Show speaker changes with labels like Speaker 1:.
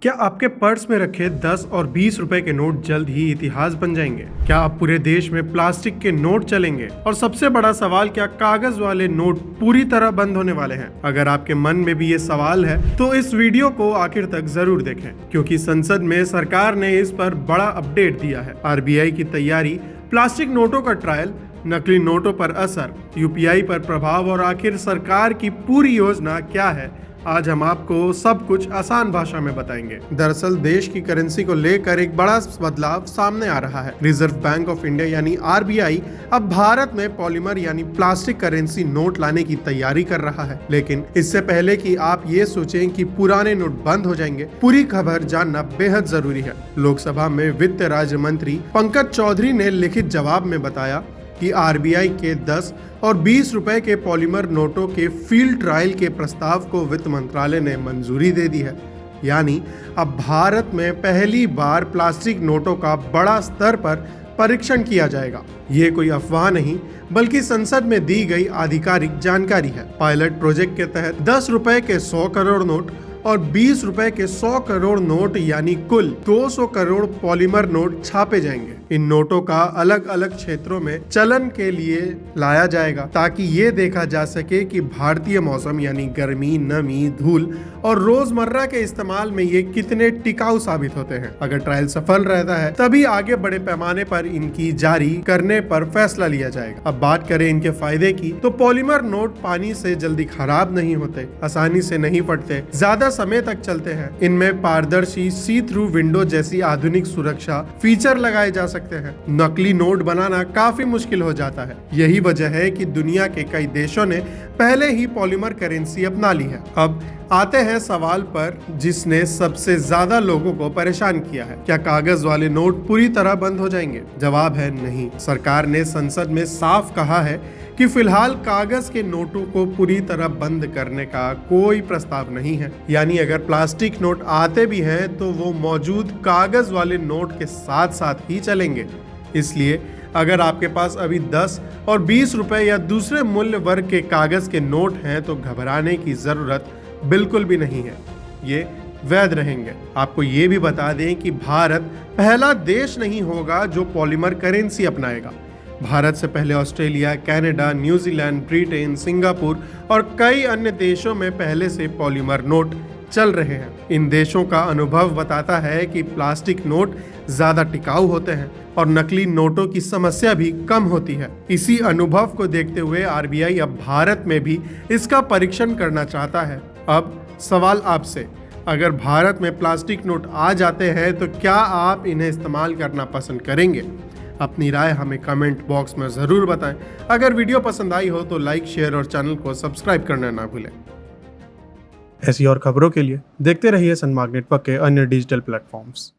Speaker 1: क्या आपके पर्स में रखे 10 और 20 रुपए के नोट जल्द ही इतिहास बन जाएंगे? क्या अब पूरे देश में प्लास्टिक के नोट चलेंगे? और सबसे बड़ा सवाल, क्या कागज वाले नोट पूरी तरह बंद होने वाले हैं? अगर आपके मन में भी ये सवाल है तो इस वीडियो को आखिर तक जरूर देखें, क्योंकि संसद में सरकार ने इस पर बड़ा अपडेट दिया है। आरबीआई की तैयारी, प्लास्टिक नोटों का ट्रायल, नकली नोटों पर असर, यूपीआई पर प्रभाव और आखिर सरकार की पूरी योजना क्या है, आज हम आपको सब कुछ आसान भाषा में बताएंगे। दरअसल देश की करेंसी को लेकर एक बड़ा बदलाव सामने आ रहा है। रिजर्व बैंक ऑफ इंडिया यानी आरबीआई अब भारत में पॉलीमर यानी प्लास्टिक करेंसी नोट लाने की तैयारी कर रहा है। लेकिन इससे पहले कि आप ये सोचें कि पुराने नोट बंद हो जाएंगे, पूरी खबर जानना बेहद जरूरी है। लोकसभा में वित्त राज्य मंत्री पंकज चौधरी ने लिखित जवाब में बताया कि आरबीआई के 10 और 20 रुपए के पॉलीमर नोटों के फील्ड ट्रायल के प्रस्ताव को वित्त मंत्रालय ने मंजूरी दे दी है। यानी अब भारत में पहली बार प्लास्टिक नोटों का बड़ा स्तर पर परीक्षण किया जाएगा। ये कोई अफवाह नहीं, बल्कि संसद में दी गई आधिकारिक जानकारी है। पायलट प्रोजेक्ट के तहत 10 रुपए के 100 करोड़ नोट और 20 रुपए के 100 करोड़ नोट यानी कुल 200 करोड़ पॉलीमर नोट छापे जाएंगे। इन नोटों का अलग अलग क्षेत्रों में चलन के लिए लाया जाएगा, ताकि ये देखा जा सके कि भारतीय मौसम यानी गर्मी, नमी, धूल और रोजमर्रा के इस्तेमाल में ये कितने टिकाऊ साबित होते हैं। अगर ट्रायल सफल रहता है तभी आगे बड़े पैमाने पर इनकी जारी करने पर फैसला लिया जाएगा। अब बात करें इनके फायदे की, तो पॉलीमर नोट पानी से जल्दी खराब नहीं होते, आसानी से नहीं फटते, ज्यादा समय तक चलते हैं। इनमें पारदर्शी सी थ्रू विंडो जैसी आधुनिक सुरक्षा फीचर लगाए जा सकते हैं। नकली नोट बनाना काफी मुश्किल हो जाता है। यही वजह है कि दुनिया के कई देशों ने पहले ही पॉलीमर करेंसी अपना ली है। अब आते हैं सवाल पर जिसने सबसे ज्यादा लोगों को परेशान किया है, क्या कागज वाले नोट पूरी तरह बंद हो जाएंगे? जवाब है नहीं। सरकार ने संसद में साफ कहा है कि फिलहाल कागज के नोटों को पूरी तरह बंद करने का कोई प्रस्ताव नहीं है। यानी अगर प्लास्टिक नोट आते भी हैं तो वो मौजूद कागज वाले नोट के साथ साथ ही चलेंगे। इसलिए अगर आपके पास अभी 10 और 20 रुपए या दूसरे मूल्य वर्ग के कागज के नोट हैं तो घबराने की जरूरत बिल्कुल भी नहीं है। ये वैध रहेंगे। आपको ये भी बता दें कि भारत पहला देश नहीं होगा जो पॉलीमर करेंसी अपनाएगा। भारत से पहले Australia, Canada, New Zealand, Britain, Singapore और कई अन्य देशों में पहले से पॉलीमर नोट चल रहे हैं। इन देशों का अनुभव बताता है कि प्लास्टिक नोट ज्यादा टिकाऊ होते हैं और नकली नोटों की समस्या भी कम होती है। इसी अनुभव को देखते हुए आरबीआई अब भारत में भी इसका परीक्षण करना चाहता है। अब सवाल आपसे, अगर भारत में प्लास्टिक नोट आ जाते हैं तो क्या आप इन्हें इस्तेमाल करना पसंद करेंगे? अपनी राय हमें कमेंट बॉक्स में ज़रूर बताएं। अगर वीडियो पसंद आई हो तो लाइक, शेयर और चैनल को सब्सक्राइब करना ना भूलें। ऐसी और खबरों के लिए देखते रहिए सनमार्ग नेटवर्क के अन्य डिजिटल प्लेटफॉर्म्स।